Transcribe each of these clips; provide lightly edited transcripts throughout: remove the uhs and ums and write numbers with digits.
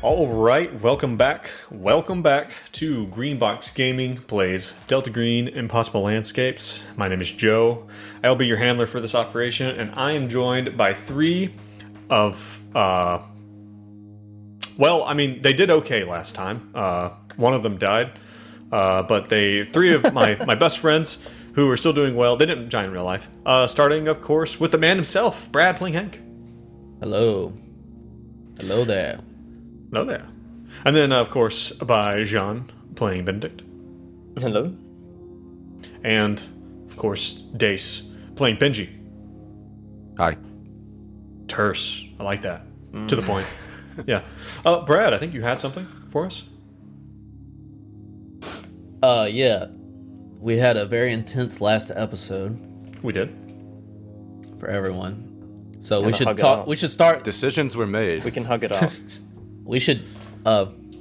All right, welcome back. Welcome back to Greenbox Gaming plays Delta Green Impossible Landscapes. My name is Joe. I'll be your handler for this operation, and I am joined by three of, they did okay last time. One of them died, but three of my best friends who are still doing well. They didn't die in real life. Starting, of course, with the man himself, Brad playing Hank. Hello. Hello there. Hello there. And then, of course, by Jean playing Benedict. Hello. And, of course, Dace playing Benji. Hi. Terse. I like that. To the point. Yeah. Brad, I think you had something for us? Yeah. We had a very intense last episode We did. for everyone. So we Kinda should hug it talk. out. We should start. Decisions were made. We can hug it out. We should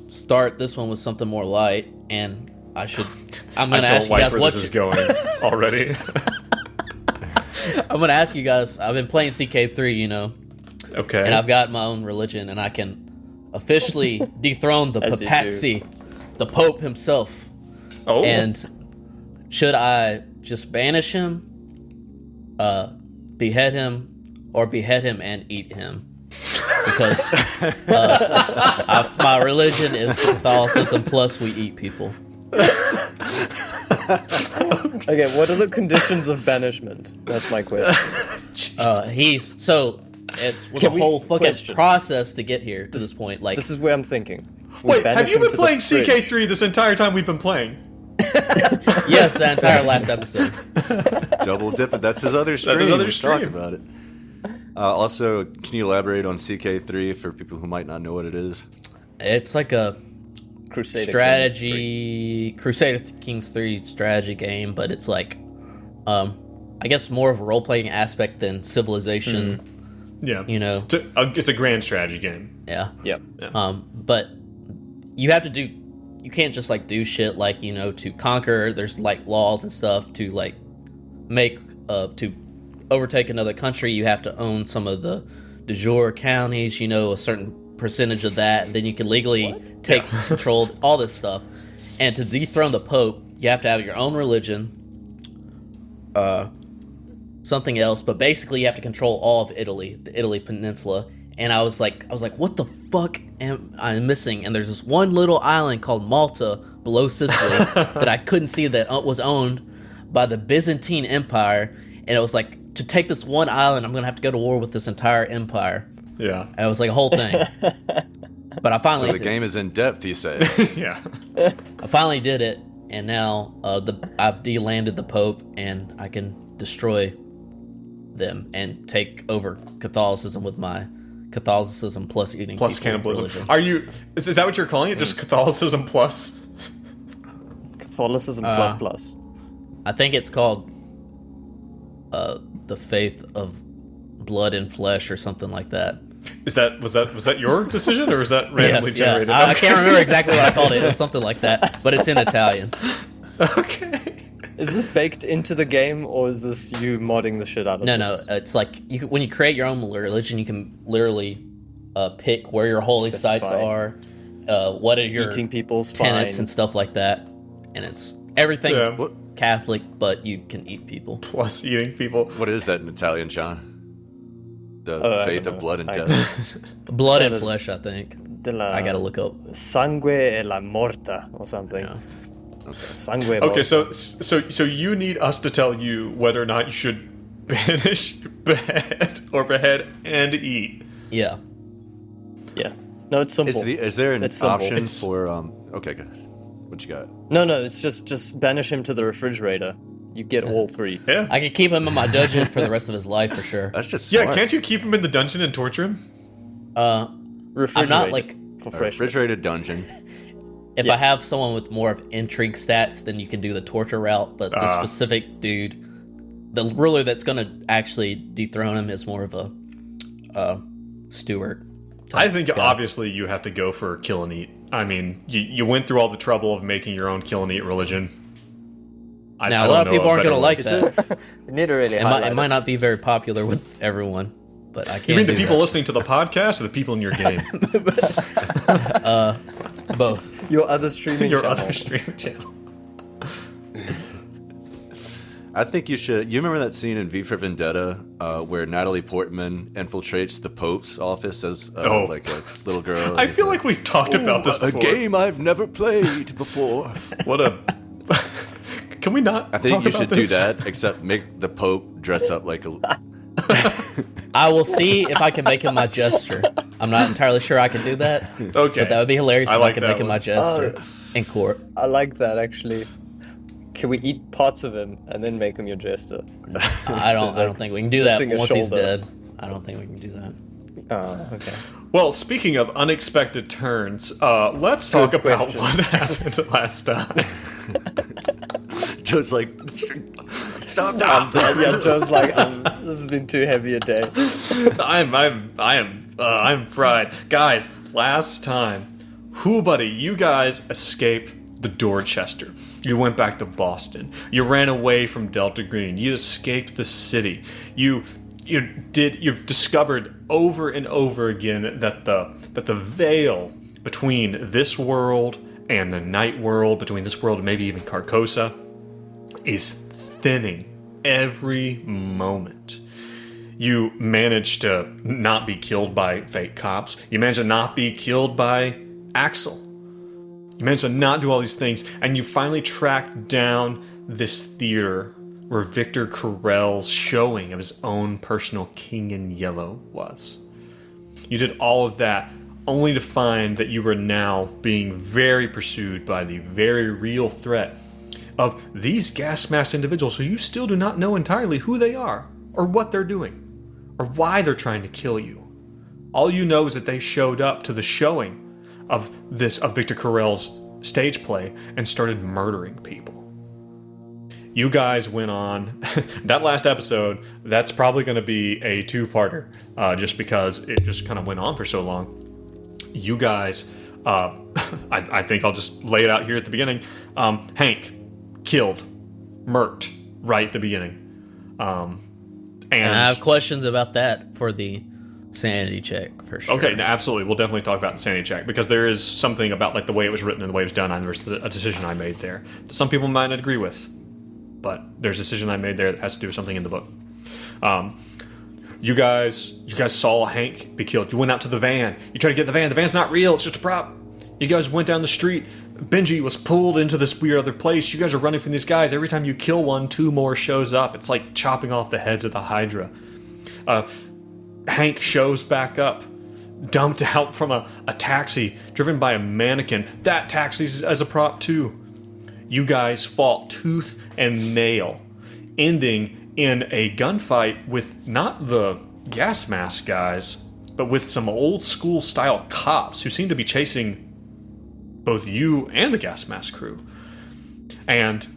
start this one with something more light, and I'm I gonna don't ask you like guys where what this is going already. I'm gonna ask you guys. I've been playing CK3, Okay. and I've got my own religion, and I can officially dethrone the As you papacy, the Pope himself. Oh. And should I just banish him, behead him, or behead him and eat him? Because my religion is Catholicism, plus we eat people. Okay, what are the conditions of banishment? That's my question. It's was a Can we- whole fucking question. process to get here to this point. Like, This is where I'm thinking. We Wait, banish have you him been to the playing fridge. CK3 this entire time we've been playing? yes, the entire last episode. Double dipping. That's his other stream. his other We've talked stream. about it. Also, can you elaborate on CK3 for people who might not know what it is? It's like a Crusader strategy, Crusader Kings 3 strategy game, but it's like, I guess more of a role-playing aspect than Civilization. Yeah. It's a grand strategy game. Yeah. Yep. But you have to do. You can't just like do shit like to conquer. There's like laws and stuff to like make to overtake another country. You have to own some of the de jure counties. A certain percentage of that, and then you can legally take control of all this stuff. And to dethrone the Pope, you have to have your own religion, something else, but basically you have to control all of Italy, the Italy Peninsula. And I was like, what the fuck am I missing? And there's this one little island called Malta below Sicily that I couldn't see that was owned by the Byzantine Empire. And it was like, to take this one island, I'm gonna have to go to war with this entire empire. Yeah. And it was like a whole thing. But I finally So the game is in depth, you say? Yeah. I finally did it, and now I've de-landed the Pope, and I can destroy them and take over Catholicism with my Catholicism plus eating Plus people cannibalism. religion. Is that what you're calling it? Just Catholicism plus? Catholicism plus plus. I think it's called the faith of blood and flesh or something like that. Was that your decision, or was that randomly Yes, generated? yeah. I can't remember exactly what I called it. It was something like that, but it's in Italian. Okay. Is this baked into the game, or is this you modding the shit out of No, this? it's like when you create your own religion, you can literally pick where your holy sites Specify. are, what are your Eating people's tenets fine. and stuff like that, and it's everything Yeah. Catholic, but you can eat people. Plus eating people. What is that in Italian, John? The I faith don't of know. blood and I- death. Blood That and is- flesh, I think. Della I gotta look up. Sangue e la morta, or something. Yeah. Sangue e Okay, morta. so you need us to tell you whether or not you should banish, behead, and eat. Yeah. Yeah. No, it's simple. Is there an It's simple. option It's- for Okay, good. What you got? No, it's just banish him to the refrigerator. You get all three. Yeah. I could keep him in my dungeon for the rest of his life for sure. That's just Yeah, smart. can't you keep him in the dungeon and torture him? Refrigerated I'm not like for A fresh. refrigerated dungeon. if Yeah. I have someone with more of intrigue stats, then you can do the torture route. But the specific dude, the ruler that's gonna actually dethrone him, is more of a steward. I think obviously you have to go for kill and eat. I mean, you went through all the trouble of making your own kill and eat religion. I Now, a don't lot of know people aren't better going to one. like that. You need to really It might not be very popular with everyone. but I can't. You mean the do people that. listening to the podcast or the people in your game? Both. Your other streaming Your channel. other streaming channel. I think you should. You remember that scene in V for Vendetta where Natalie Portman infiltrates the Pope's office as like a little girl? I feel like we've talked about this a before. game I've never played before. What a... Can we not I think talk you about should this? do that, except make the Pope dress up like a. I will see if I can make him my jester. I'm not entirely sure I can do that. Okay. But that would be hilarious I if like I could that make him one. my jester in court. I like that actually. Can we eat parts of him and then make him your jester? I don't think we can do that missing a once he's shoulder. dead. I don't think we can do that. Oh, okay. Well, speaking of unexpected turns, let's talk Good about question. what happened last time. Joe's like, Stop. Yeah, Joe's like, this has been too heavy a day. I'm fried. Guys, last time, buddy, you guys escaped the Dorchester. You went back to Boston. You ran away from Delta Green. You escaped the city. You've discovered over and over again that the veil between this world and the night world, between this world and maybe even Carcosa, is thinning every moment. You managed to not be killed by fake cops. You managed to not be killed by Axel. You managed to not do all these things, and you finally tracked down this theater where Victor Carell's showing of his own personal King in Yellow was. You did all of that only to find that you were now being very pursued by the very real threat of these gas mask individuals who you still do not know entirely who they are, or what they're doing, or why they're trying to kill you. All you know is that they showed up to the showing of Victor Carell's stage play and started murdering people. You guys went on that last episode. That's probably going to be a two-parter, just because it just kind of went on for so long. You guys, I think I'll just lay it out here at the beginning. Hank killed, murked right at the beginning, and I have questions about that for the sanity check for sure. Okay, no, absolutely. We'll definitely talk about the sanity check because there is something about like the way it was written and the way it was done. And there's a decision I made there that some people might not agree with, but there's a decision I made there that has to do with something in the book. You guys saw Hank be killed. You went out to the van. You tried to get the van. The van's not real. It's just a prop. You guys went down the street. Benji was pulled into this weird other place. You guys are running from these guys. Every time you kill one, two more shows up. It's like chopping off the heads of the Hydra. Hank shows back up, dumped out from a taxi driven by a mannequin. That taxi's as a prop too. You guys fought tooth and nail, ending in a gunfight with not the gas mask guys, but with some old school style cops who seem to be chasing both you and the gas mask crew. And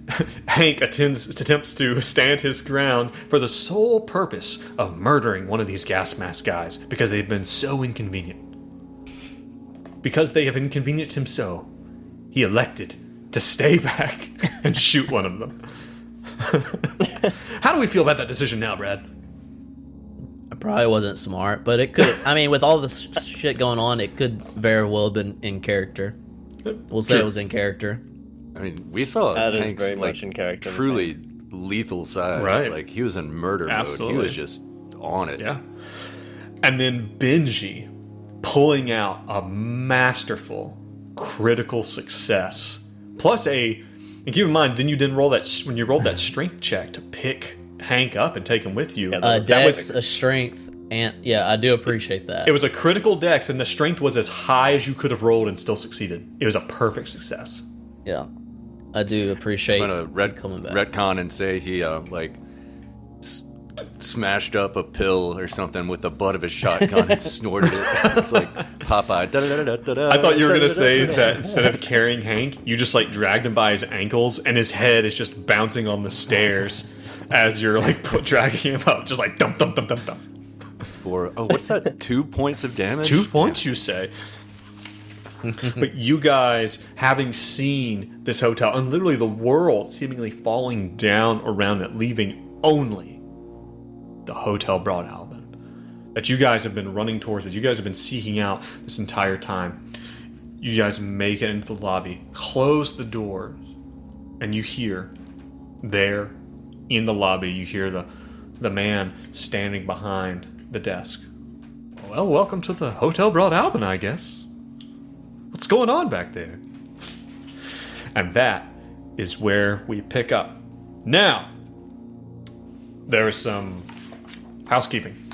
Hank attempts to stand his ground for the sole purpose of murdering one of these gas mask guys because they've been so inconvenient. Because they have inconvenienced him so, he elected to stay back and shoot one of them. How do we feel about that decision now, Brad? It probably wasn't smart, but it could. I mean, with all this shit going on, it could very well have been in character. We'll say Sure. it was in character. I mean, we saw That is Hank's very like much in character, truly lethal side. Right. Like he was in murder Absolutely. mode. He was just on it. Yeah. And then Benji pulling out a masterful critical success. Plus and keep in mind, when you rolled that strength check to pick Hank up and take him with you. Yeah, that Dex, was, a strength, and yeah, I do appreciate that. it was a critical dex, and the strength was as high as you could have rolled and still succeeded. It was a perfect success. Yeah, I do appreciate I'm gonna coming back. retcon and say he smashed up a pill or something with the butt of his shotgun and snorted it. It's like Popeye. I thought you were gonna say that instead of carrying Hank, you just like dragged him by his ankles, and his head is just bouncing on the stairs as you're like dragging him up, just like dump dump dump dump dump. For what's that? 2 points of damage. 2 points, you say? But you guys, having seen this hotel and literally the world seemingly falling down around it, leaving only the Hotel Broadalbin, that you guys have been running towards, that you guys have been seeking out this entire time. You guys make it into the lobby, close the doors, and you hear there in the lobby, you hear the man standing behind the desk. Well, welcome to the Hotel Broadalbin, I guess. What's going on back there? And that is where we pick up. Now, there is some housekeeping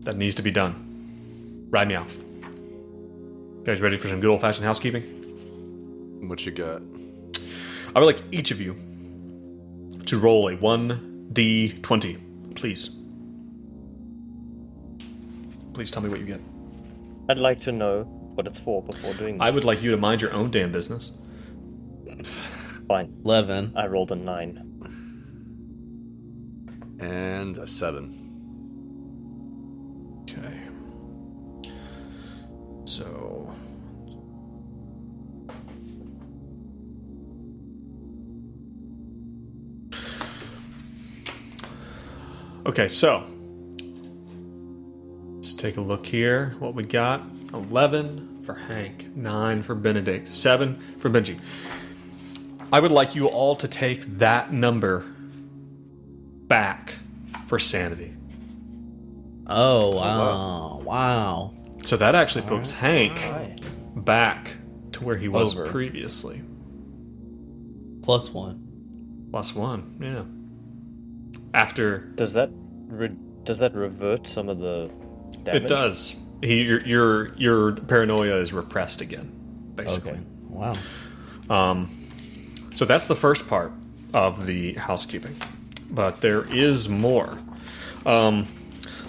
that needs to be done right now. You guys ready for some good old-fashioned housekeeping? What you got? I would like each of you to roll a 1d20, please. Please tell me what you get. I'd like to know what it's for before doing this. I would like you to mind your own damn business. Fine. 11. I rolled a 9. And a 7. Okay. So... Okay, so... let's take a look here. What we got. 11 for Hank. 9 for Benedict. 7 for Benji. I would like you all to take that number back for sanity. Oh, wow. Wow. So that actually puts Hank Right. back to where he was Over. previously. +1. +1, yeah. After Does that revert some of the damage? it does, your paranoia is repressed again, basically. Okay. Wow. So that's the first part of the housekeeping, but there is more.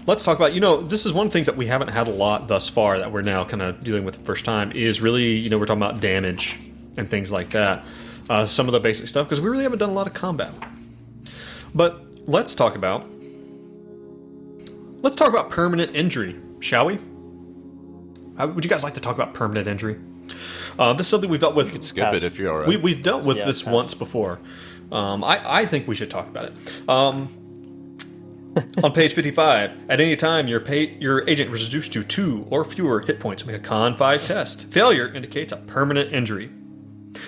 Let's talk about, this is one of the things that we haven't had a lot thus far that we're now kind of dealing with the first time is really, we're talking about damage and things like that. Some of the basic stuff, because we really haven't done a lot of combat. But let's talk about permanent injury, shall we? Would you guys like to talk about permanent injury? This is something we've dealt with. You can skip it if you're alright. We've dealt with Yeah, this pass. once before. I think we should talk about it. On page 55, at any time your agent is reduced to 2 or fewer hit points, make a Con 5 test. Failure indicates a permanent injury.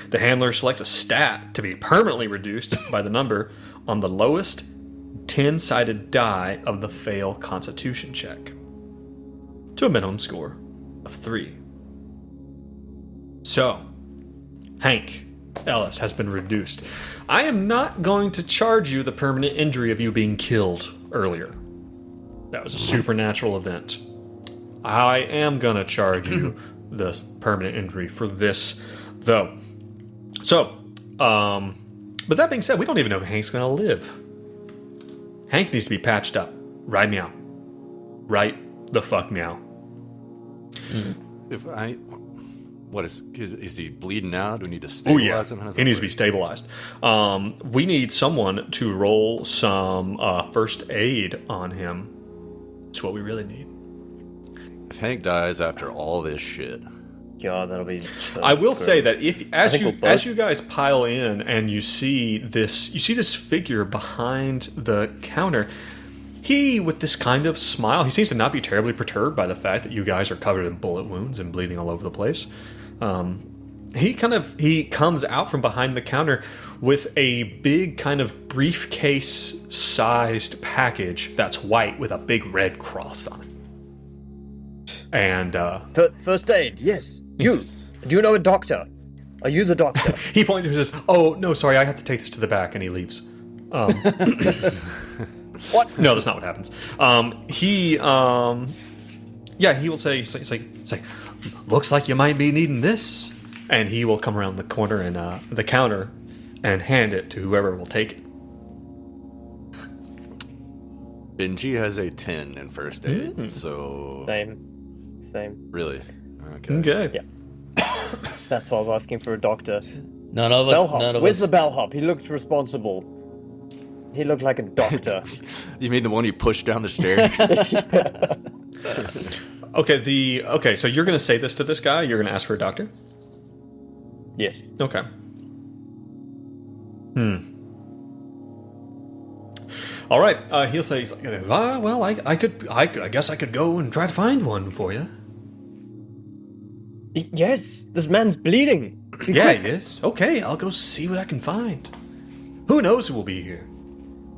The handler selects a stat to be permanently reduced by the number on the lowest 10-sided die of the fail constitution check to a minimum score of 3. So, Hank Ellis has been reduced. I am not going to charge you the permanent injury of you being killed earlier. That was a supernatural event. I am going to charge you the permanent injury for this, though. So, but that being said, we don't even know if Hank's going to live. Hank needs to be patched up. Right meow. Right the fuck meow. What is he bleeding out? Do we need to Oh yeah, stabilize him? How does he that needs to be work? stabilized. We need someone to roll some first aid on him. That's what we really need. If Hank dies after all this shit, God, that'll be. So I will good. say that as think we'll both- you guys pile in and you see this figure behind the counter, he with this kind of smile, he seems to not be terribly perturbed by the fact that you guys are covered in bullet wounds and bleeding all over the place. He comes out from behind the counter with a big kind of briefcase-sized package that's white with a big red cross on it. And First aid, yes. You. Do you know a doctor? Are you the doctor? he points and says, "Oh no, sorry, I have to take this to the back," and he leaves. What? No, that's not what happens. He will say, "Looks like you might be needing this," and he will come around the corner and the counter and hand it to whoever will take it. Benji has a 10 in first aid, so Same. really, okay. Okay. Yeah. That's why I was asking for a doctor. None of us. Bellhop. None of Where's us. the bellhop? He looked responsible. He looked like a doctor. You mean the one you pushed down the stairs? Okay. So you're gonna say this to this guy. You're gonna ask for a doctor. Yes. Okay. All right. He'll say, he's like, well, I guess I could go and try to find one for you. Yes, this man's bleeding. Be Yeah, quick. he is. Okay, I'll go see what I can find. Who knows who will be here?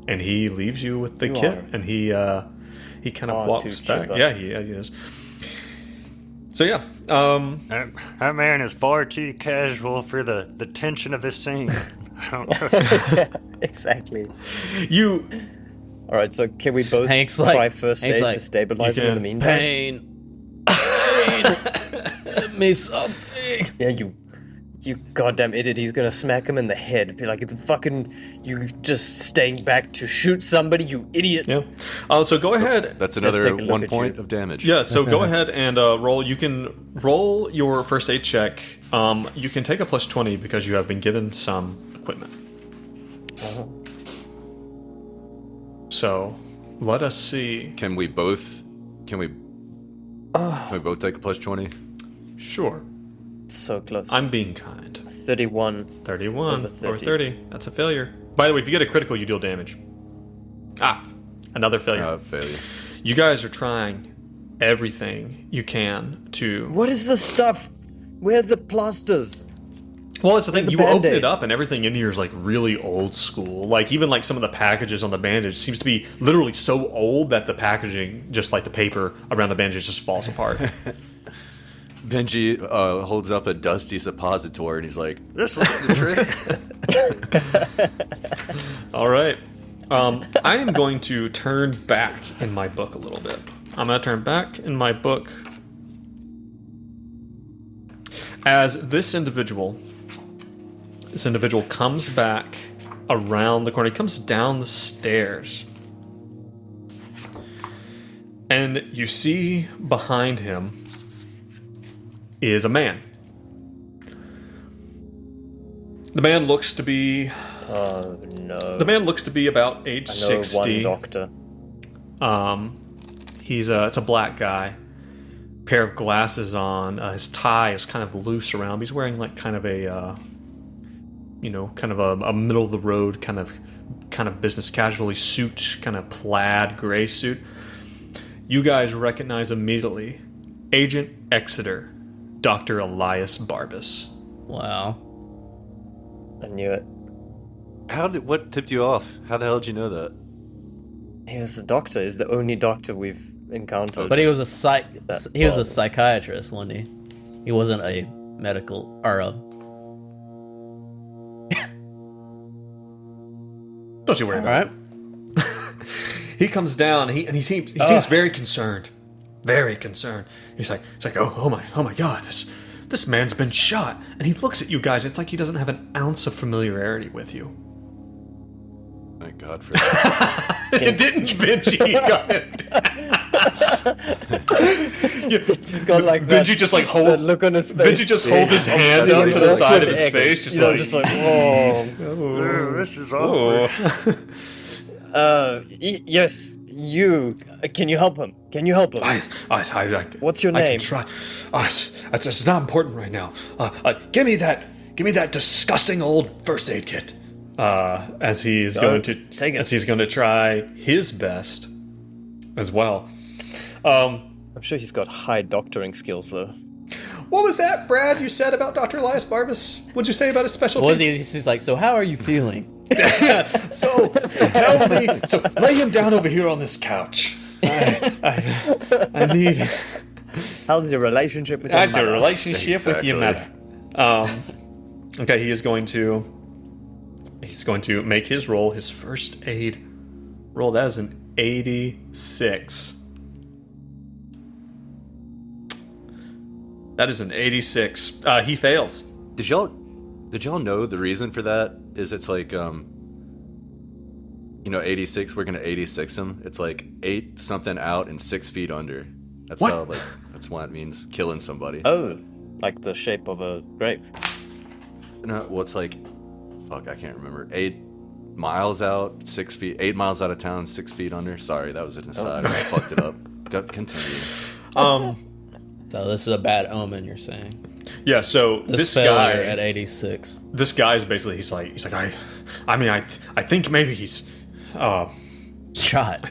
And he leaves you with the You kit, are and he kind of far walks too back. chipper. Yeah, he is. So yeah, That man is far too casual for the tension of this scene. I don't know. Yeah, exactly. you All right, so can we both Hank's try like- first Hank's aid like, to stabilize you him in the can. meantime? Pain. Give me something. Yeah, you goddamn idiot. He's gonna smack him in the head. Be like, it's fucking, you just staying back to shoot somebody, you idiot. yeah. So go ahead. That's take a another look 1 at point you. of damage. Yeah. So go ahead and roll. You can roll your first aid check. You can take a plus 20 because you have been given some equipment. So let us see. Can we both take a plus 20? Sure. So close. I'm being kind. 31. 31 Over 30. or 30. That's a failure. By the way, if you get a critical, you deal damage. Another failure. Failure. You guys are trying everything you can to. What is the stuff? Where are the plasters? Well, it's the thing. the You open it Band-Aids? up, and everything in here is like really old school. Like even like some of the packages on the bandage seems to be literally so old that the packaging, just like the paper around the bandage, just falls apart. Benji holds up a dusty suppository and he's like, "This is the trick." All right. I am going to turn back in my book a little bit. I'm going to turn back in my book as this individual comes back around the corner. He comes down the stairs. And you see behind him is a man. The man looks to be Oh no. The man looks to be about age I know 60. one doctor. It's a black guy. Pair of glasses on. His tie is kind of loose around. He's wearing like kind of a a middle of the road kind of business casually suit, kind of plaid gray suit. You guys recognize immediately Agent Exeter, Dr. Elias Barbas. Wow. I knew it. What tipped you off? How the hell did you know that? He was the doctor. He's the only doctor we've encountered. But he was a he was a problem. psychiatrist, wasn't he? He wasn't a medical or a. Don't you worry All about right. it. He comes down and he seems very concerned. Very concerned. He's like, oh my god, this man's been shot. And he looks at you guys, it's like he doesn't have an ounce of familiarity with you. Thank God for that. It didn't Benji got it. She's got like that, Benji just like holds that look on his face. Benji just holds his hand That's up to the Awkward side of his X, face, just you know, like, just like, whoa. This is awkward. Yes, you. Can you help him? Can you help him? What's your I name? can try. It's not important right now. Give me that disgusting old first aid kit. As he's going to take it. as he's going to try his best as well. I'm sure he's got high doctoring skills, though. What was that, Brad? You said about Dr. Elias Barbas? What'd you say about his specialty? Was he? He's like, so how are you feeling? So tell me. So lay him down over here on this couch. I need. How's your relationship with your That's a mother? relationship with your mother. Okay, he's going to make his roll, his first aid roll. That is an 86. That is an 86. He fails. Did y'all know the reason for that is it's like 86, we're gonna 86 him. It's like 8 something out and 6 feet under. That's What? how that's what it means, killing somebody. Oh, like the shape of a grave. No, what's like, fuck, I can't remember. 8 miles out, 6 feet. 8 miles out of town, 6 feet under. Sorry, that was an aside. I fucked it up. Continue. So this is a bad omen, you're saying? Yeah. So this failure guy at 86. This guy's basically he's like I think maybe he's Shot.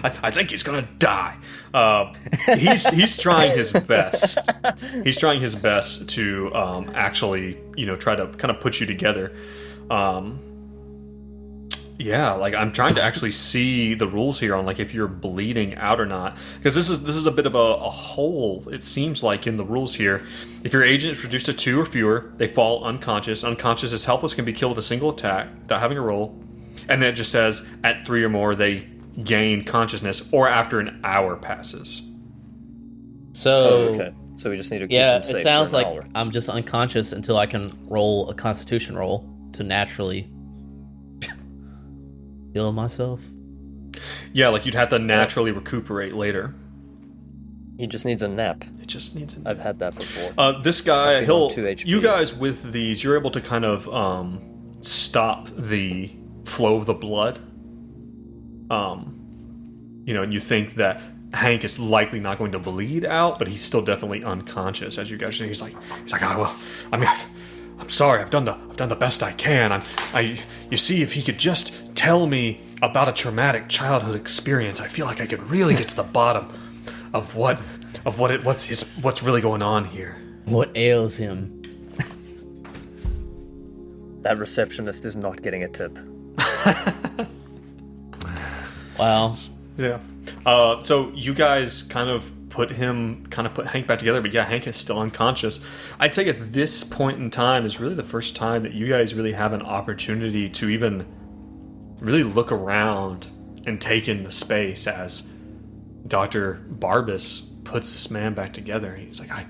I think he's gonna die. He's trying his best. He's trying his best to actually, try to kind of put you together. Yeah, like I'm trying to actually see the rules here on like if you're bleeding out or not, because this is a bit of a hole. It seems like in the rules here, if your agent is reduced to 2 or fewer, they fall unconscious. Unconscious is helpless, can be killed with a single attack without having a roll, and then it just says at 3 or more they gain consciousness, or after an hour passes. So Okay. So we just need to keep yeah, him safe it sounds for an like hour. I'm just unconscious until I can roll a Constitution roll to naturally heal myself. Yeah, like you'd have to naturally recuperate later. He just needs a nap. It just needs. I've had that before. This guy, I've been on 2 HP. you guys with these, you're able to kind of stop the flow of the blood. And you think that Hank is likely not going to bleed out, but he's still definitely unconscious. As you guys, he's like, oh well, I mean, I'm sorry, I've done the best I can. You see, if he could just tell me about a traumatic childhood experience, I feel like I could really get to the bottom of what's really going on here. What ails him? That receptionist is not getting a tip. Wow. Yeah. So you guys kind of put Hank back together, but yeah, Hank is still unconscious. I'd say at this point in time is really the first time that you guys really have an opportunity to even really look around and take in the space as Dr. Barbas puts this man back together. He's like, I'm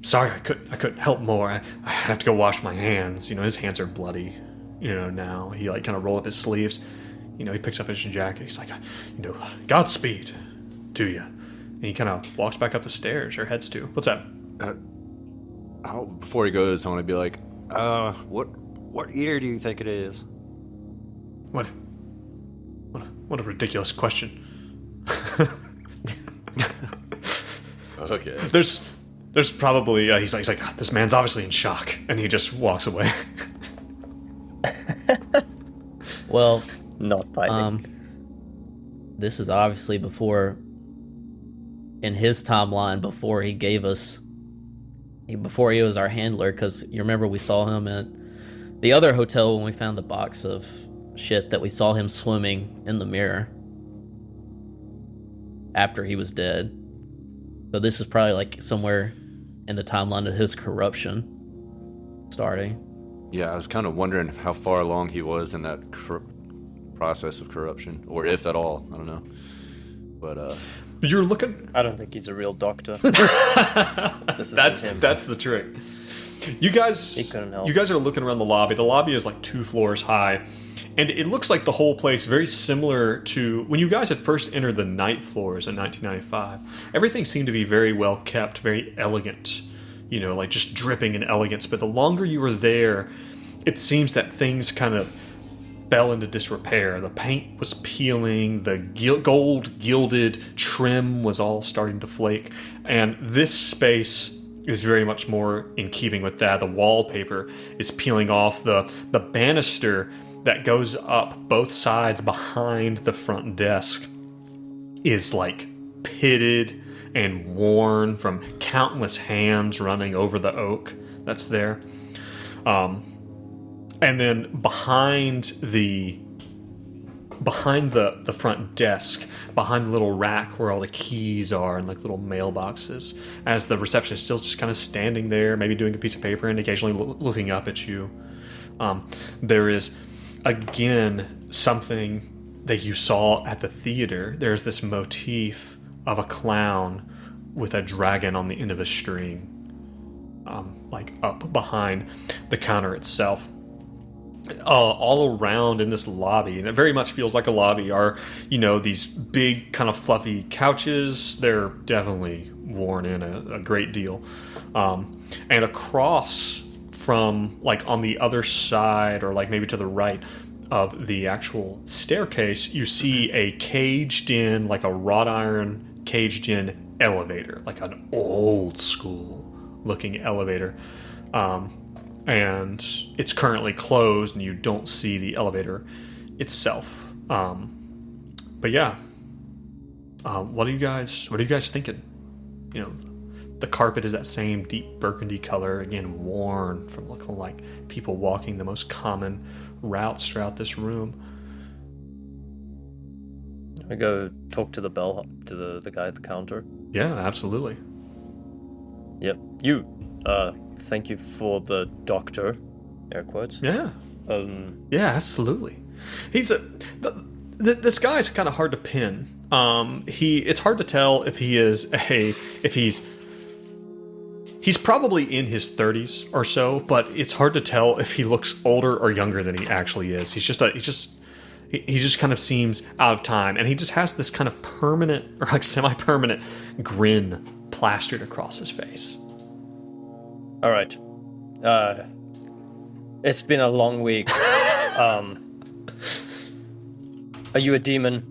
sorry, I couldn't help more. I have to go wash my hands. His hands are bloody, now. He like kind of rolled up his sleeves. He picks up his jacket. He's like, Godspeed to you. And he kind of walks back up the stairs, or heads to. What's that? Before he goes, I want to be like, What year do you think it is? What a ridiculous question. okay. There's probably he's like this man's obviously in shock, and he just walks away. Well, Not biting. this is obviously before, in his timeline, before he was our handler, because you remember we saw him at the other hotel when we found the box of shit that we saw him swimming in the mirror after he was dead. So this is probably like somewhere in the timeline of his corruption starting. Yeah, I was kind of wondering how far along he was in that process of corruption, or if at all. I don't know. But You're looking. I don't think he's a real doctor. This is him. That's the trick. You guys, He couldn't help. You guys are looking around the lobby. The lobby is like 2 floors high, and it looks like the whole place very similar to when you guys had first entered the night floors in 1995. Everything seemed to be very well kept, very elegant. Like just dripping in elegance. But the longer you were there, it seems that things kind of fell into disrepair. The paint was peeling, the gold gilded trim was all starting to flake, and this space is very much more in keeping with that. The wallpaper is peeling off. The banister that goes up both sides behind the front desk is like pitted and worn from countless hands running over the oak that's there. And then behind the front desk, behind the little rack where all the keys are and like little mailboxes, as the receptionist is still just kind of standing there, maybe doing a piece of paper and occasionally looking up at you. There is, again, something that you saw at the theater. There's this motif of a clown with a dragon on the end of a string, like up behind the counter itself. All around in this lobby, and it very much feels like a lobby, are these big kind of fluffy couches. They're definitely worn in a great deal, and across from like on the other side, or like maybe to the right of the actual staircase, you see a caged in, like a wrought iron caged in elevator, like an old school looking elevator. And it's currently closed, and you don't see the elevator itself. But yeah, what are you guys thinking? You know, the carpet is that same deep burgundy color, again worn from looking like people walking the most common routes throughout this room. I go talk to the bellhop, to the guy at the counter. Yeah, absolutely. Yep. Thank you for the doctor. Air quotes. Yeah. Yeah, absolutely. This guy's kind of hard to pin. It's hard to tell if he's probably in his 30s or so, but it's hard to tell if he looks older or younger than he actually is. He just kind of seems out of time, and he just has this kind of permanent or like semi-permanent grin plastered across his face. All right. It's been a long week. Are you a demon?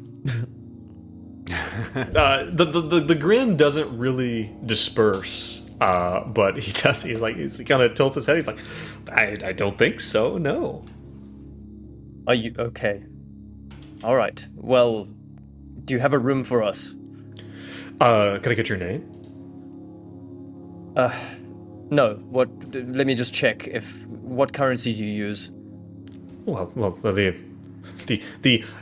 The grin doesn't really disperse, but he does. He kind of tilts his head. He's like, I don't think so. No. Are you okay? All right. Well, do you have a room for us? Can I get your name? No. What? Let me just check. What currency do you use? Well, the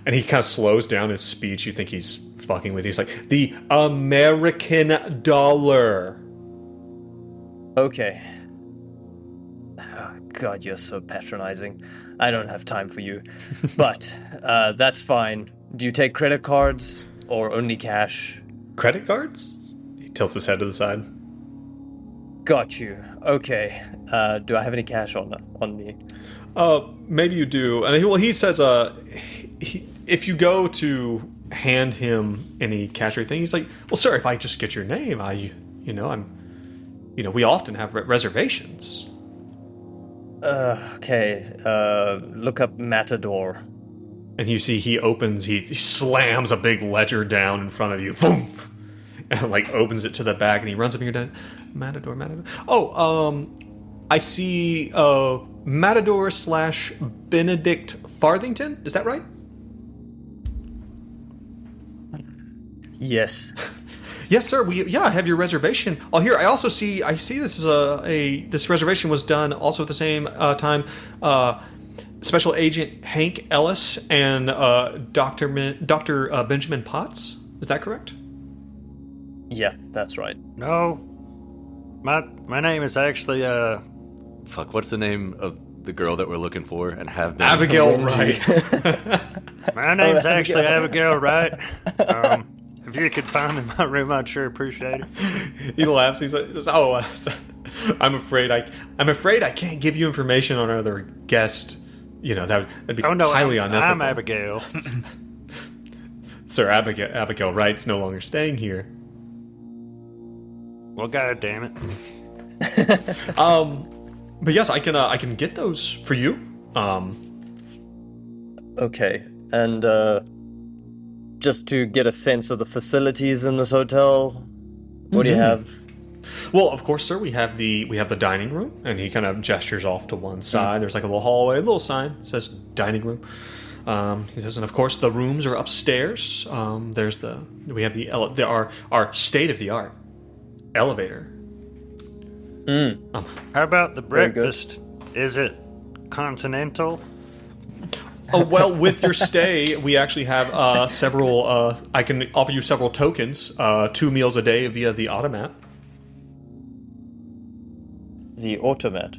and he kind of slows down his speech. You think he's fucking with you. He's like, the American dollar. Okay. Oh, God, you're so patronizing. I don't have time for you. But that's fine. Do you take credit cards or only cash? Credit cards? He tilts his head to the side. Got you. Okay. Do I have any cash on me? Maybe you do. And he says, if you go to hand him any cash or anything, he's like, well, sir, if I just get your name, we often have reservations. Okay. Look up Matador. And you see he slams a big ledger down in front of you. Boom! And like opens it to the back, and he runs up here to Matador. Oh, I see Matador / Benedict Farthington. Is that right? Yes. Yes, sir. I have your reservation. Oh, here. I see this is this reservation was done also at the same time. Special Agent Hank Ellis and Dr. Benjamin Potts. Is that correct? Yeah, that's right. No, my name is actually Fuck, what's the name of the girl that we're looking for and have been? Abigail Wright. my name's actually Abigail Wright. If you could find me in my room, I'd sure appreciate it. He laughs. He's like, "Oh, I'm afraid I can't give you information on another guest. You know that'd be highly unethical." I'm Abigail. Sir, Abigail Wright's no longer staying here. Well, God damn it. But yes, I can get those for you. Okay, and just to get a sense of the facilities in this hotel, what do you have? Well, of course, sir, we have the dining room, and he kind of gestures off to one side. There's like a little hallway, a little sign that says dining room. He says, and of course, the rooms are upstairs. We have our state of the art elevator. How about the breakfast? Is it continental? Oh, well, with your stay, we actually have several. I can offer you several tokens, 2 meals a day via the automat. The automat?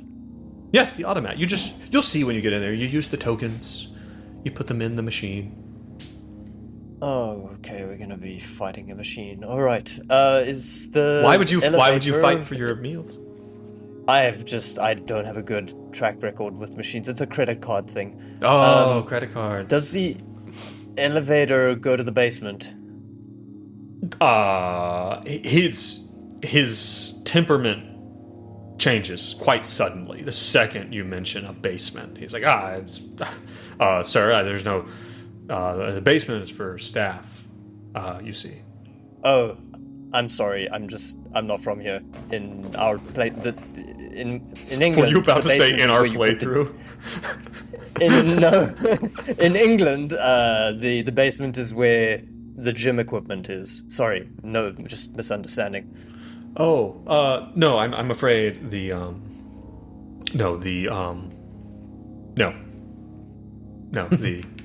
Yes, the automat. You'll see when you get in there. You use the tokens, you put them in the machine. Oh, okay. We're gonna be fighting a machine. All right. Is the Why would you elevator... fight for your meals? I don't have a good track record with machines. It's a credit card thing. Oh, credit cards. Does the elevator go to the basement? His temperament changes quite suddenly the second you mention a basement. He's like, sir, there's no. The basement is for staff. You see. Oh, I'm sorry. I'm not from here. In our place, in England. Were you about to say in our playthrough? No, in England, the basement is where the gym equipment is. Sorry, no, just misunderstanding. Oh, no, I'm afraid no, the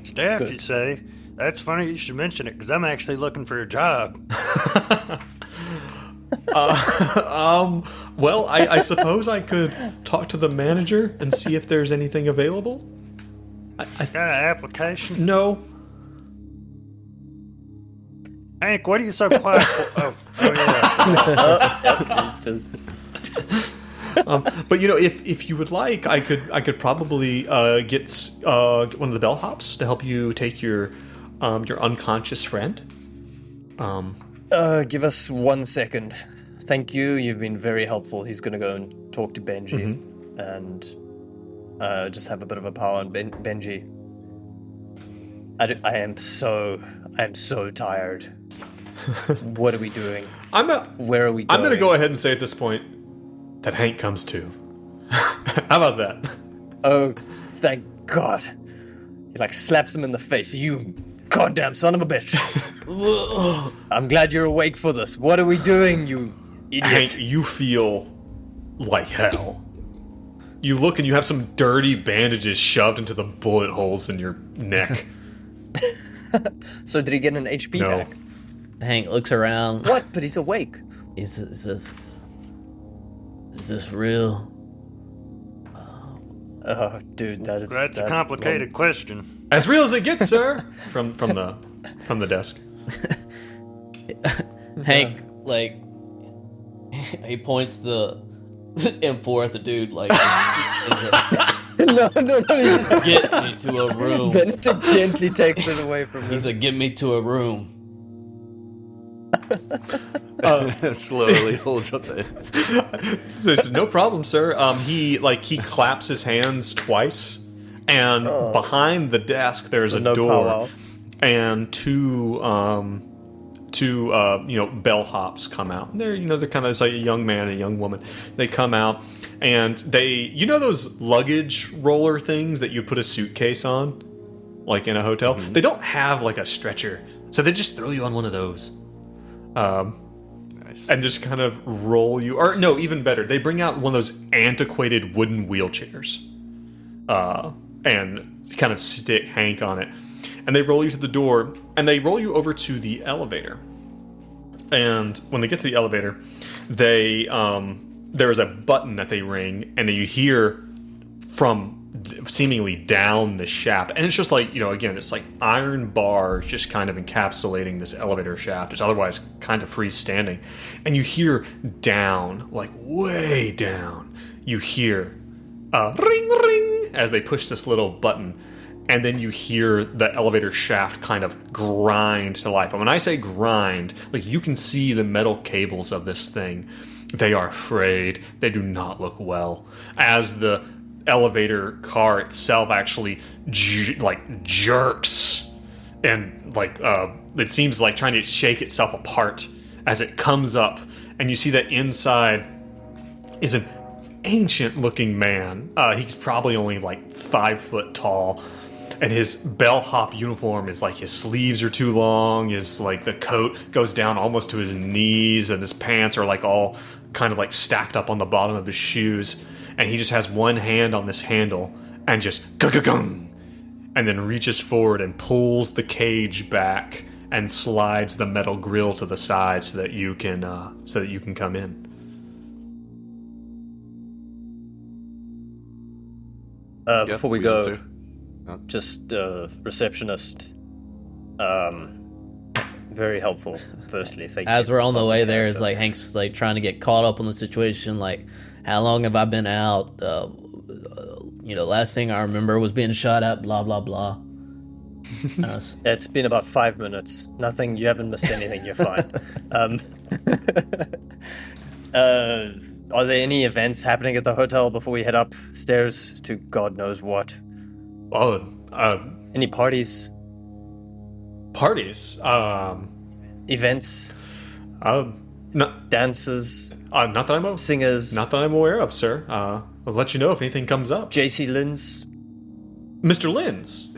Staff, Good. you say? That's funny you should mention it, because I'm actually looking for a job. well, I suppose I could talk to the manager and see if there's anything available. Got an application? No. Hank, what are you so quiet for? Yeah. But if you would like, I could probably get one of the bellhops to help you take your unconscious friend. Give us 1 second. Thank you. You've been very helpful. He's gonna go and talk to Benji, and just have a bit of a power on Benji. I am so tired. What are we doing? Where are we going? I'm gonna go ahead and say at this point that Hank comes too. How about that? Oh, thank God. He like slaps him in the face. You goddamn son of a bitch. I'm glad you're awake for this. What are we doing, you idiot? Hank, you feel like hell. You look and you have some dirty bandages shoved into the bullet holes in your neck. So did he get an HP No. back? Hank looks around. What? But he's awake. Is this real? Oh, dude, That's a complicated question. As real as it gets, sir. From the desk. Hank like he points the M4 at the dude like, No. get me to a room. Benedict gently takes it away from him. He said, get me to a room. Slowly holds up the. Says, no problem, sir. He claps his hands twice, and behind the desk there's a no door, powwow. and two bellhops come out. They're kind of like a young man and a young woman. They come out, and they those luggage roller things that you put a suitcase on, like in a hotel. They don't have like a stretcher, so they just throw you on one of those. Nice. And just kind of roll you, or no, even better, they bring out one of those antiquated wooden wheelchairs, and kind of stick Hank on it, and they roll you to the door, and they roll you over to the elevator. And when they get to the elevator, they there is a button that they ring, and you hear from seemingly down the shaft, and it's just like, again, it's like iron bars just kind of encapsulating this elevator shaft. It's otherwise kind of freestanding, and you hear down, like way down, you hear ring ring as they push this little button, and then you hear the elevator shaft kind of grind to life. And when I say grind, like, you can see the metal cables of this thing. They are frayed. They do not look well. As the elevator car itself actually jerks, and it seems like trying to shake itself apart as it comes up, and you see that inside is an ancient looking man. He's probably only like 5 foot tall, and his bellhop uniform is like, his sleeves are too long, his the coat goes down almost to his knees, and his pants are like all kind of like stacked up on the bottom of his shoes. And he just has one hand on this handle and just gung, and then reaches forward and pulls the cage back and slides the metal grill to the side so that you can come in. Before we we go, enter. just receptionist. Very helpful. Firstly, thank you. As we're on the Lots of way there, character. is like Hank's like trying to get caught up on the situation. Like, how long have I been out? Last thing I remember was being shot at. Blah blah blah. It's been about 5 minutes. Nothing. You haven't missed anything. You're fine. Are there any events happening at the hotel before we head upstairs to God knows what? Oh, Any parties? parties. Events? Not Dances? not that I'm Singers? not that I'm aware of, sir. I'll let you know if anything comes up. JC Lynn's? Mr. Linz.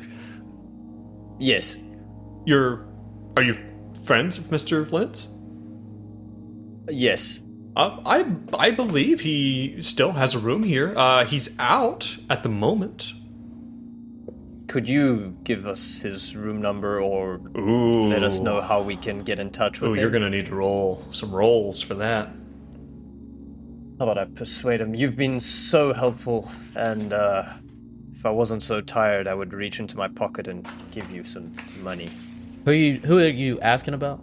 Yes. Are you friends of Mr. Linz? Yes. I believe he still has a room here. He's out at the moment. Could you give us his room number or Ooh. let us know how we can get in touch with Ooh, him? you're gonna need to roll some rolls for that. How about I persuade him? You've been so helpful, and if I wasn't so tired, I would reach into my pocket and give you some money. Who are you asking about?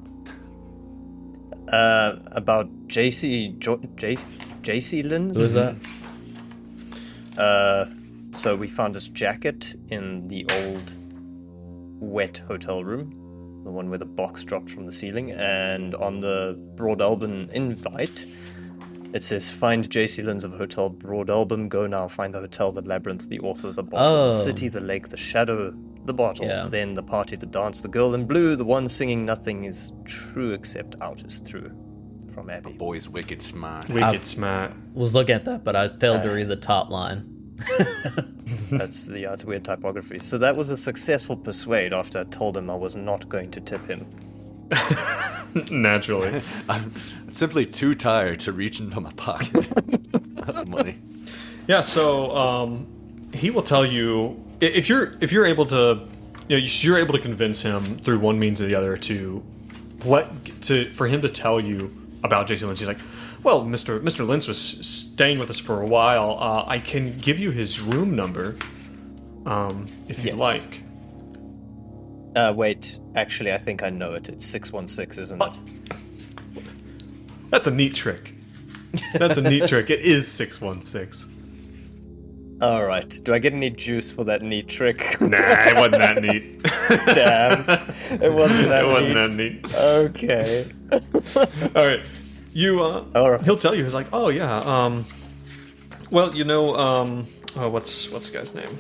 About JC Linz? Who is that? So we found his jacket in the old wet hotel room, the one where the box dropped from the ceiling, and on the Broadalbin invite, it says, "Find JC Linz of Hotel Broadalbin. Go now. Find the hotel, the labyrinth, the author, the bottle, the city, the lake, the shadow, the bottle. Yeah. Then the party, the dance, the girl in blue, the one singing nothing is true except out is through." From Abby. Boy's wicked smart. Wicked smart. Was looking at that, but I failed to read the top line. That's it's weird typography. So that was a successful persuade after I told him I was not going to tip him. Naturally. I'm simply too tired to reach into my pocket. Money. Yeah, so he will tell you if you're able to, you're able to convince him through one means or the other for him to tell you about JC Linz. He's like, well, Mr. Linz was staying with us for a while. I can give you his room number, if you'd like. Wait, actually, I think I know it. It's 616, isn't it? That's a neat trick. That's a neat trick. It is 616. All right. Do I get any juice for that neat trick? Nah, it wasn't that neat. Damn. It wasn't that It neat. wasn't that neat. Okay. All right. All right. He'll tell you. He's like, oh yeah. Well, what's the guy's name?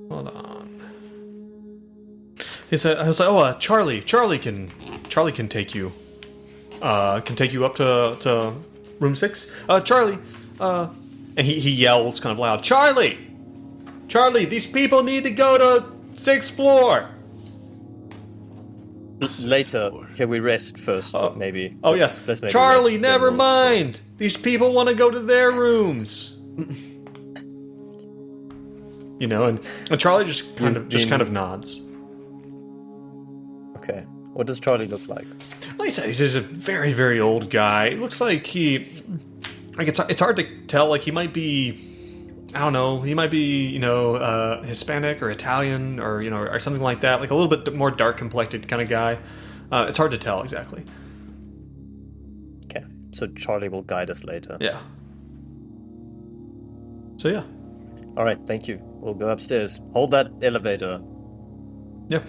Hold on. He said, I was like, oh, Charlie can take you. Can take you up to room 6. Charlie. And he yells kind of loud, Charlie, these people need to go to 6th floor. Later, can we rest first? Maybe. Oh yes, Let's maybe Charlie, rest, never then we'll mind. These people want to go to their rooms. And Charlie just kind of nods. explore. Okay. What does Charlie look like? Like I said, he's a very, very old guy. It looks like it's hard to tell. Like he might be, I don't know. He might be, Hispanic or Italian or or something like that. Like a little bit more dark complected kind of guy. It's hard to tell exactly. Okay. So Charlie will guide us later. Yeah. So yeah. All right. Thank you. We'll go upstairs. Hold that elevator. Yeah.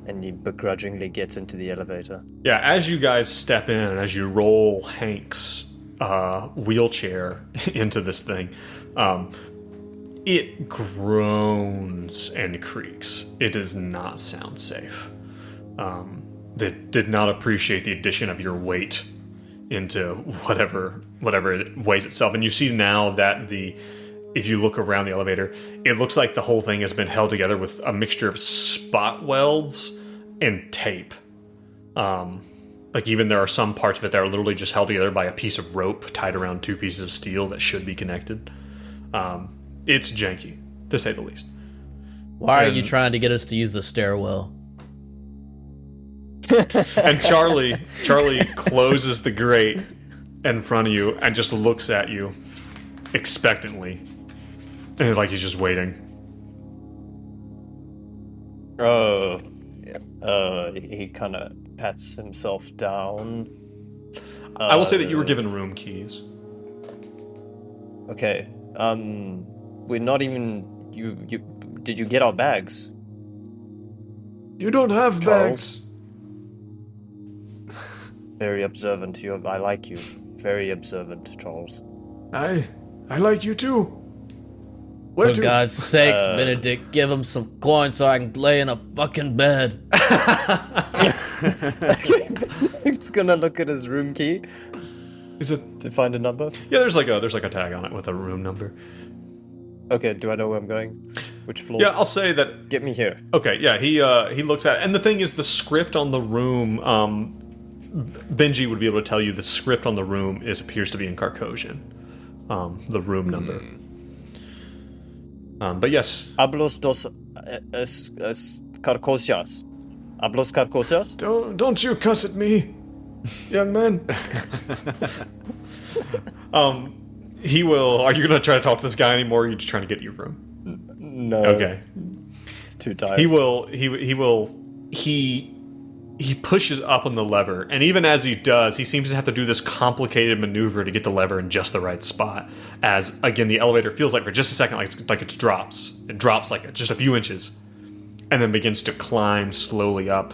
And he begrudgingly gets into the elevator. Yeah, as you guys step in and as you roll Hank's wheelchair into this thing, it groans and creaks. It does not sound safe. They did not appreciate the addition of your weight into whatever it weighs itself. And you see now that if you look around the elevator, it looks like the whole thing has been held together with a mixture of spot welds and tape. Like even there are some parts of it that are literally just held together by a piece of rope tied around 2 pieces of steel that should be connected. It's janky, to say the least. Why are you trying to get us to use the stairwell? And Charlie closes the grate in front of you and just looks at you expectantly. And like he's just waiting. He kind of pats himself down. I will say that you were given room keys. Okay. We're not even. You. Did you get our bags? You don't have Charles? bags. Very observant. I like you. Very observant, Charles. I like you too. Where For to? God's sakes, Benedict, give him some coin so I can lay in a fucking bed. He's gonna look at his room key. Is it? to find a number? Yeah, there's like a tag on it with a room number. Okay, do I know where I'm going? Which floor? Yeah, I'll say that. Get me here. Okay, yeah, he looks at, and the thing is, the script on the room. Benji would be able to tell you the script on the room appears to be in Carcosian. The room number. But yes. Hablos dos carcosias. Hablos carcosias? Don't you cuss at me, young man. He will. Are you gonna try to talk to this guy anymore? Or are you just trying to get to your room? No. Okay. It's too tired. He will. He pushes up on the lever, and even as he does, he seems to have to do this complicated maneuver to get the lever in just the right spot. As again, the elevator feels like for just a second like it drops. It drops like just a few inches, and then begins to climb slowly up.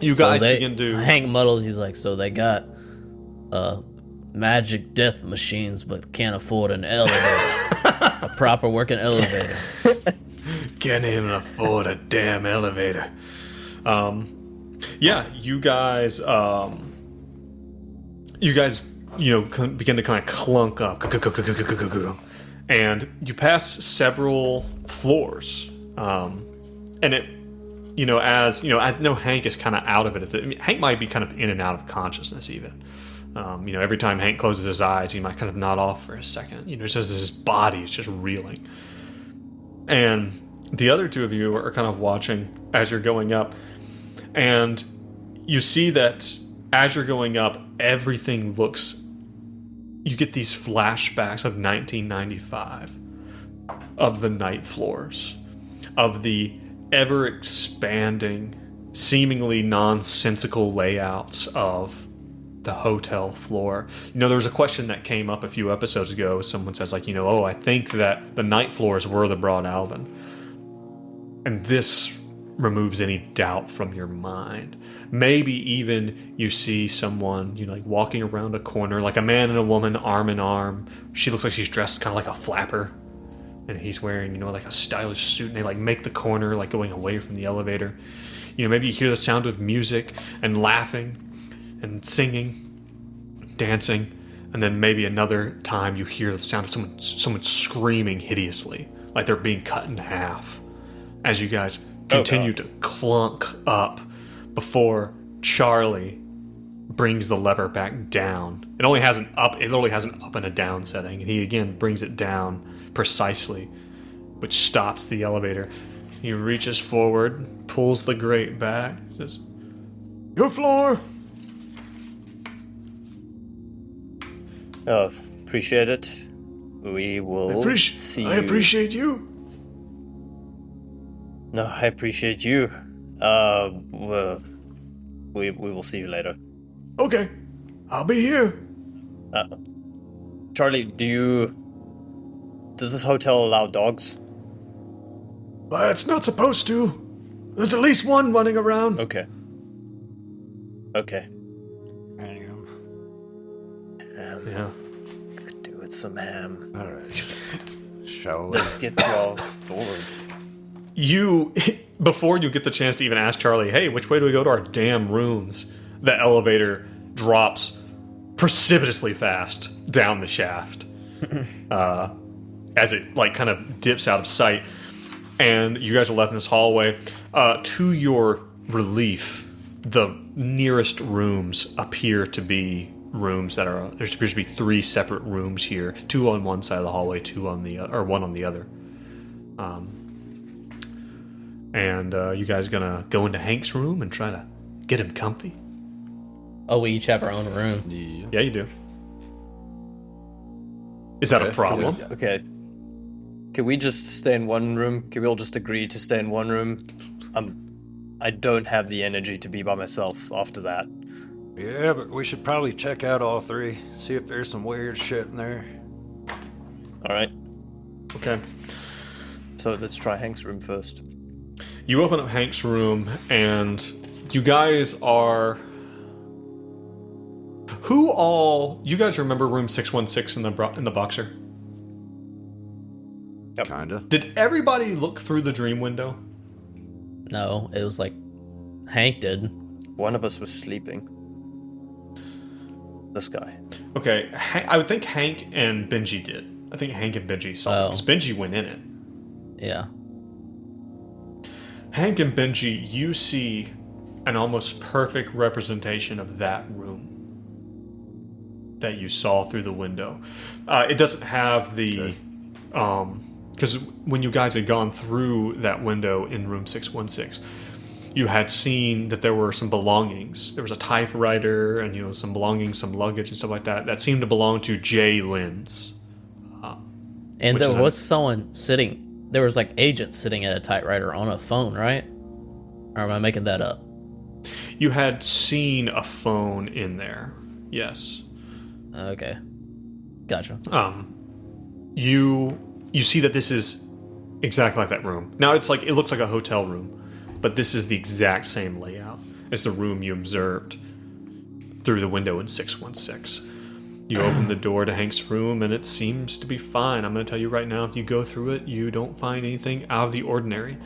You guys begin to. Hank muddles. He's like, so they got magic death machines, but can't afford an elevator, a proper working elevator. Can't even afford a damn elevator. Yeah, you guys, begin to kind of clunk up, and you pass several floors, and it, I know Hank is kind of out of it. I mean, Hank might be kind of in and out of consciousness even. Every time Hank closes his eyes, he might kind of nod off for a second. Just as his body is just reeling. And the other two of you are kind of watching as you're going up. And you see that as you're going up, everything looks... You get these flashbacks of 1995, of the night floors, of the ever-expanding, seemingly nonsensical layouts of the hotel floor. There was a question that came up a few episodes ago. Someone says, I think that the night floors were the Broadalbin. And this removes any doubt from your mind. Maybe even you see someone, walking around a corner, like a man and a woman, arm in arm. She looks like she's dressed kind of like a flapper, and he's wearing, like a stylish suit, and they make the corner, going away from the elevator. Maybe you hear the sound of music and laughing and singing, dancing, and then maybe another time you hear the sound of someone screaming hideously, like they're being cut in half, as you guys continue to clunk up before Charlie brings the lever back down. It only has an up and a down setting, and he again brings it down precisely, which stops the elevator. He reaches forward, pulls the grate back, says, "Your floor." Oh, appreciate it. We will see you. I appreciate you. No, I appreciate you. We will see you later. Okay, I'll be here. Charlie, does this hotel allow dogs? But it's not supposed to. There's at least one running around. Okay. Yeah. Could do with some ham. All right. Shall we? Let's get y'all forward. Before you get the chance to even ask Charlie, hey, which way do we go to our damn rooms? The elevator drops precipitously fast down the shaft as it kind of dips out of sight. And you guys are left in this hallway. To your relief, the nearest rooms appear to be rooms that are... There appears to be 3 separate rooms here. 2 on one side of the hallway, 2 on the... or 1 on the other. And you guys gonna go into Hank's room and try to get him comfy? Oh, we each have our own room. Yeah, you do. Is that a problem? Okay. Can we just stay in one room? Can we all just agree to stay in one room? I don't have the energy to be by myself after that. Yeah, but we should probably check out all 3. See if there's some weird shit in there. Alright. Okay. So let's try Hank's room first. You open up Hank's room, and you guys are... You guys remember room 616 in the Boxer? Yep. Kinda. Did everybody look through the dream window? No, it was like Hank did. One of us was sleeping. This guy. Okay, I would think Hank and Benji did. I think Hank and Benji saw it because Benji went in it. Yeah. Hank and Benji, you see an almost perfect representation of that room that you saw through the window. It doesn't have the... Because when you guys had gone through that window in room 616, you had seen that there were some belongings. There was a typewriter and, some belongings, some luggage and stuff like that that seemed to belong to Jay Lynn's. And there was someone sitting, there was like agents sitting at a typewriter on a phone, right? Or am I making that up? You had seen a phone in there, yes. Okay. Gotcha. You see that this is exactly like that room. Now it looks like a hotel room, but this is the exact same layout as the room you observed through the window in 616. You open the door to Hank's room, and it seems to be fine. I'm going to tell you right now, if you go through it, you don't find anything out of the ordinary.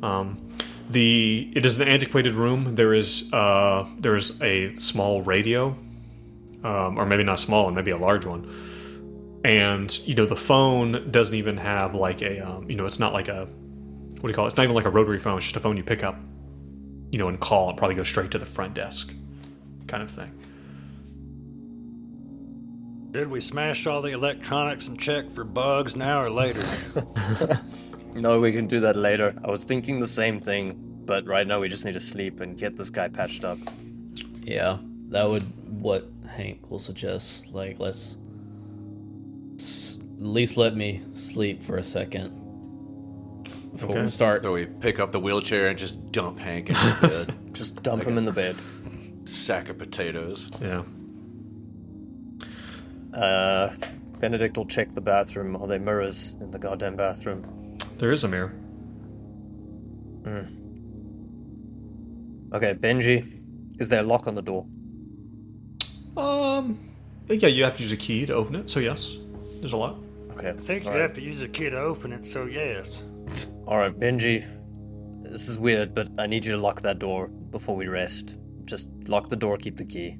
It is an antiquated room. There is a small radio, or maybe not small, maybe a large one. And the phone doesn't even have like a it's not like a, what do you call it? It's not even like a rotary phone. It's just a phone you pick up, and call. It probably goes straight to the front desk, kind of thing. Did we smash all the electronics and check for bugs now or later? No, we can do that later. I was thinking the same thing, but right now we just need to sleep and get this guy patched up. Yeah, that would what Hank will suggest. Like, let's at least let me sleep for a second before we start. So we pick up the wheelchair and just dump Hank in the bed. Just dump him in the bed. Sack of potatoes. Yeah. Benedict will check the bathroom. Are there mirrors in the goddamn bathroom? There is a mirror. Okay, Benji, is there a lock on the door? Yeah, you have to use a key to open it, so yes, there's a lock. Okay. I think you have to use a key to open it, so yes. Alright, Benji, this is weird, but I need you to lock that door before we rest. Just lock the door, keep the key.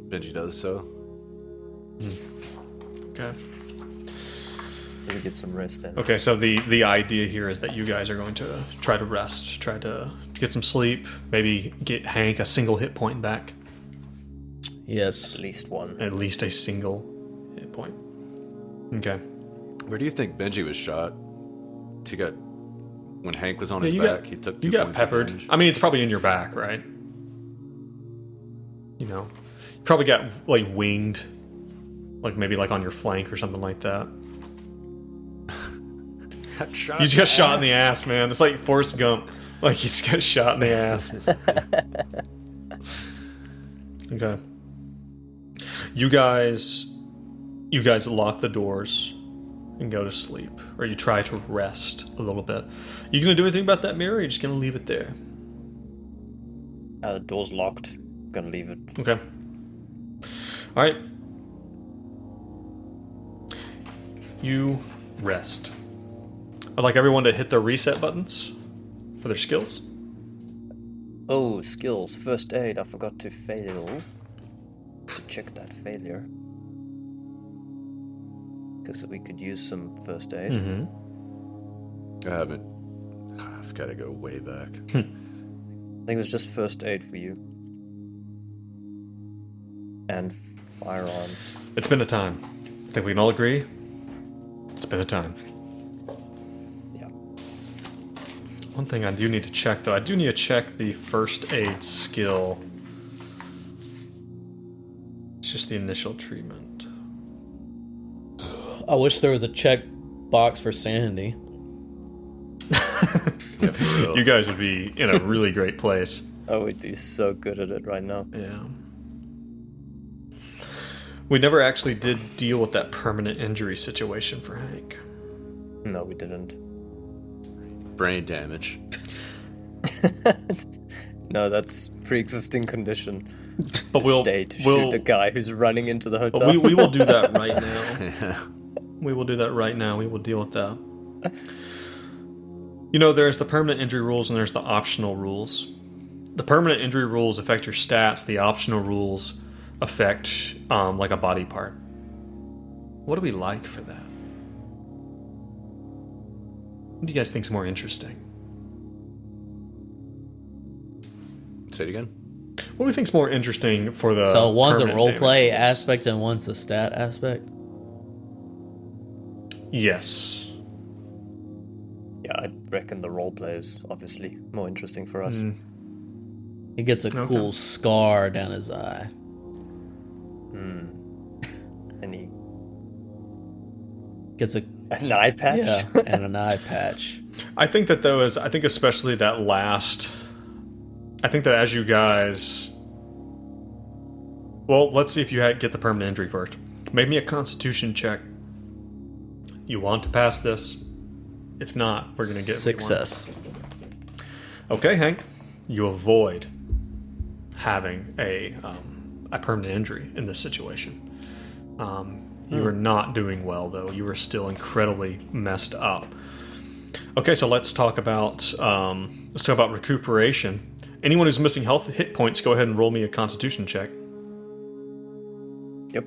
Benji does so. Okay. Maybe get some rest then. Okay, so the idea here is that you guys are going to try to rest, try to get some sleep, maybe get Hank a single hit point back. Yes. At least one. At least a single hit point. Okay. Where do you think Benji was shot? He got, when Hank was on his back, he took 2 You got points of peppered. damage. I mean, it's probably in your back, right? You probably got like winged, like maybe like on your flank or something like that. You just got shot in the ass, man. It's like Forrest Gump. Like he just got shot in the ass. Okay. You guys lock the doors and go to sleep, or you try to rest a little bit. You gonna do anything about that mirror, or are you just gonna leave it there? The door's locked. Gonna leave it. Okay. All right. You rest. I'd like everyone to hit their reset buttons for their skills. Oh, skills. First aid. I forgot to fail. To check that failure. Because we could use some first aid. Mm-hmm. I've got to go way back. I think it was just first aid for you. And firearm. It's been a time. I think we can all agree. It's been a time. Yeah. One thing I do need to check, though. I do need to check the first aid skill. It's just the initial treatment. I wish there was a check box for sanity. Yeah, for real. You guys would be in a really great place. Oh, we'd be so good at it right now. Yeah. We never actually did deal with that permanent injury situation for Hank. No, we didn't. Brain damage. No, that's pre-existing condition. But we'll Stay to shoot a guy who's running into the hotel. But we will do that right now. Yeah. We will do that right now. We will deal with that. There's the permanent injury rules and there's the optional rules. the permanent injury rules affect your stats. The optional rules affect like a body part. What do we like for that? What do you guys think's more interesting? Say it again. What do we think's more interesting for the? So one's a permanent role damage play rules? aspect and one's a stat aspect. Yes. Yeah, I reckon the role play is obviously more interesting for us. He gets a cool scar down his eye. And he Gets a an eye patch. yeah, and an eye patch. I think that though is I think especially that last. I think that as you guys. Well, let's see if you get the permanent injury first. Make me a Constitution check. You want to pass this? If not, we're gonna get Success. Okay, Hank, you avoid having a permanent injury in this situation. You are not doing well, though. You are still incredibly messed up. Okay, so let's talk about recuperation. Anyone who's missing health hit points, go ahead and roll me a Constitution check. Yep.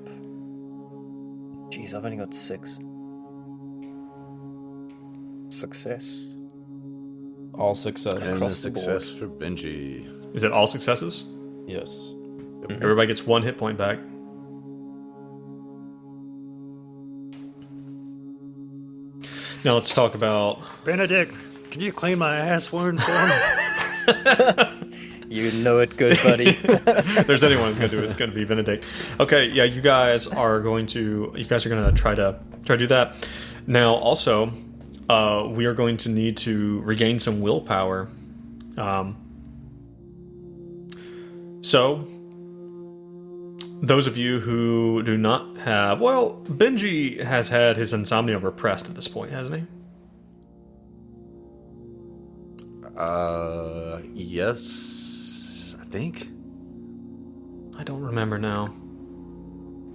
Jeez, I've only got 6. Success. All success. And a Across the board. success for Benji. Is it all successes? Yes. Everybody gets 1 hit point back. Now let's talk about. Benedict, can you clean my ass wound for me? You know it good, buddy. If there's anyone who's gonna do it, it's gonna be Benedict. Okay, yeah, you guys are gonna try to do that. Now, also, we are going to need to regain some willpower. So, those of you who do not have, well, Benji has had his insomnia repressed at this point, hasn't he? Yes, I think. I don't remember now.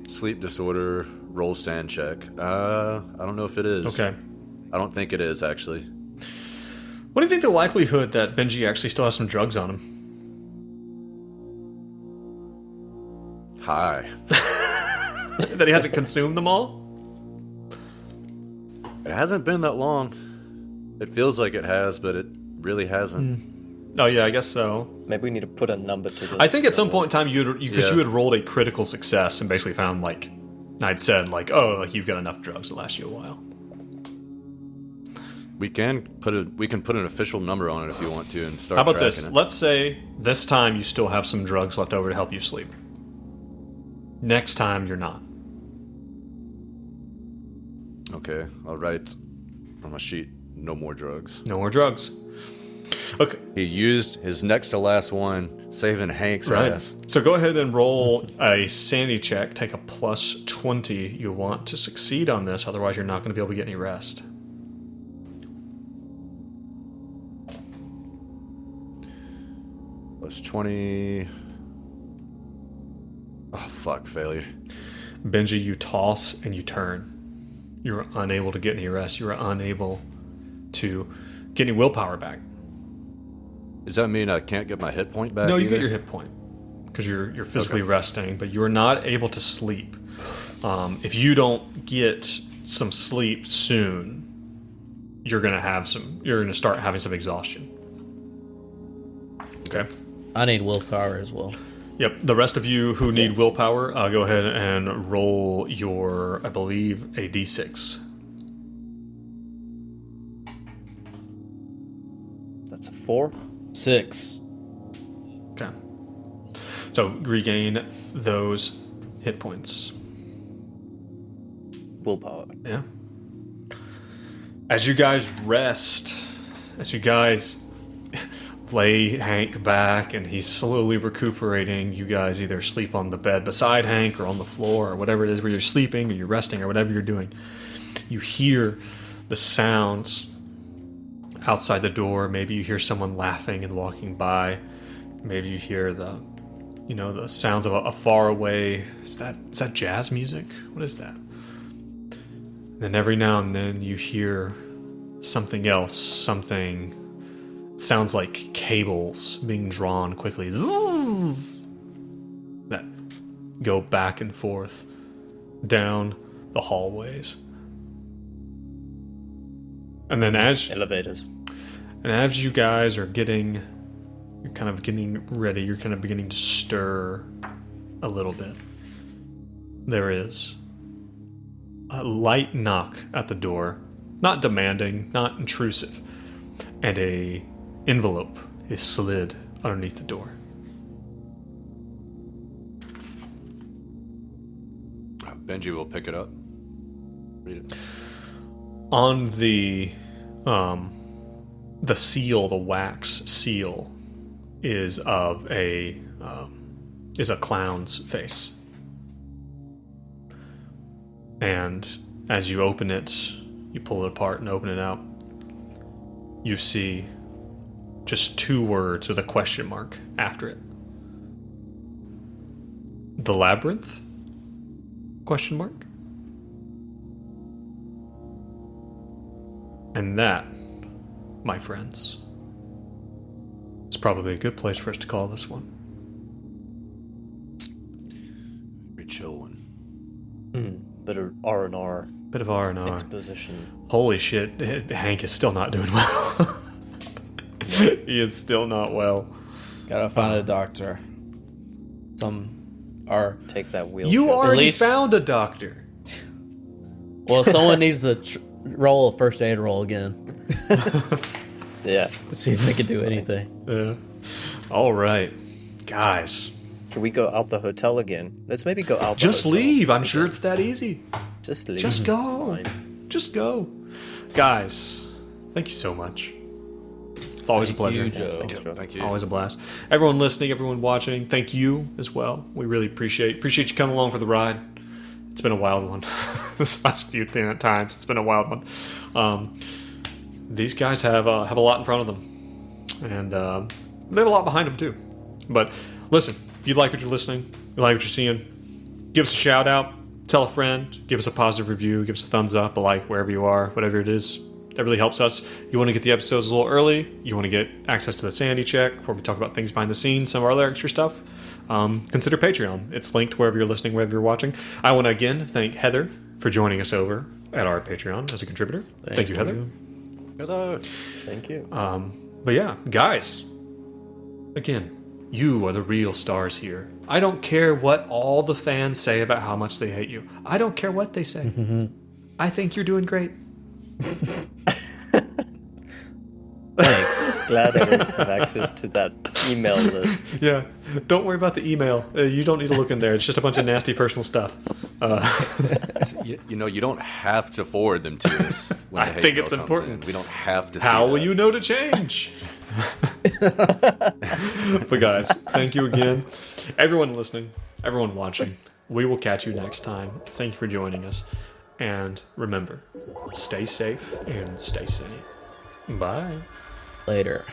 Sleep disorder, roll sand check. I don't know if it is. Okay. I don't think it is, actually. What do you think the likelihood that Benji actually still has some drugs on him? High. That he hasn't consumed them all? It hasn't been that long. It feels like it has, but it really hasn't. Oh yeah, I guess so. Maybe we need to put a number to this. I think at some point in time you Yeah. had rolled a critical success and basically found like I'd said like, oh, like you've got enough drugs to last you a while. We can put an official number on it if you want to and start How about tracking this? it. Let's say this time you still have some drugs left over to help you sleep. Next time you're not. Okay, I'll write on my sheet, no more drugs. No more drugs. Okay, He used his next to last one, saving Hank's right. ass. So go ahead and roll a sanity check. Take a plus 20. You want to succeed on this, otherwise you're not going to be able to get any rest. Plus 20. Oh, fuck, failure. Benji, you toss and you turn. You're unable to get any rest. You're unable to get any willpower back. Does that mean I can't get my hit point back? No, you either? get your hit point because you're physically resting, but you are not able to sleep. If you don't get some sleep soon, you're gonna start having some exhaustion. Okay. I need willpower as well. Yep. The rest of you who need willpower, go ahead and roll your, I believe, a d6. That's a 4. 6. Okay. So regain those hit points. Willpower. Yeah. As you guys rest, as you guys lay Hank back and he's slowly recuperating, you guys either sleep on the bed beside Hank or on the floor or whatever it is where you're sleeping or you're resting or whatever you're doing. You hear the sounds outside the door. Maybe you hear someone laughing and walking by. Maybe you hear the sounds of a far away. Is that jazz music? What is that? Then every now and then you hear something else, something sounds like cables being drawn quickly. Zzz, that go back and forth down the hallways. And then Elevators. as you guys are you're kind of getting ready, you're kind of beginning to stir a little bit. There is a light knock at the door, not demanding, not intrusive, and a envelope is slid underneath the door. Benji will pick it up. Read it. On the seal, the wax seal, is of a clown's face. And as you open it, you pull it apart and open it out, you see just 2 words with a question mark after it. The labyrinth? Question mark? And that, my friends, is probably a good place for us to call this one. Pretty chill one. Bit of R&R Bit of R&R. exposition. Holy shit, Hank is still not doing well. He is still not well. Gotta find a doctor. Take that wheelchair. You already least- found a doctor. Well, someone needs to roll a first aid roll again. Yeah. Let's see if they can do anything. Yeah. All right, guys. Can we go out the hotel again? Let's maybe go out. Just the hotel. leave. I'm sure it's that easy. Just leave. Just go. Fine. Just go. Guys, thank you so much. It's always a pleasure. you, Joe. Thank you. Always a blast. Everyone listening, everyone watching, thank you as well. We really appreciate you coming along for the ride. It's been a wild one. This last few times, it's been a wild one. These guys have a lot in front of them, and they have a lot behind them too. But listen, if you like what you're listening, you like what you're seeing, give us a shout out, tell a friend, give us a positive review, give us a thumbs up, a like wherever you are, whatever it is. That really helps us. You want to get the episodes a little early. You want to get access to the Sandy Check, where we talk about things behind the scenes, some of our other extra stuff. Consider Patreon. It's linked wherever you're listening, wherever you're watching. I want to again thank Heather for joining us over at our Patreon as a contributor. Thank you, Heather. Hello. Thank you. But yeah, guys, again, you are the real stars here. I don't care what all the fans say about how much they hate you. I don't care what they say. I think you're doing great. Thanks. Glad I didn't have access to that email list. Yeah, don't worry about the email. You don't need to look in there. It's just a bunch of nasty personal stuff. You know, you don't have to forward them to us. When I the hate think mail it's comes important. in. We don't have to. How see will that. you know to change? But guys, thank you again. Everyone listening, everyone watching, we will catch you next time. Thank you for joining us. And remember, stay safe and stay sane. Bye. Later.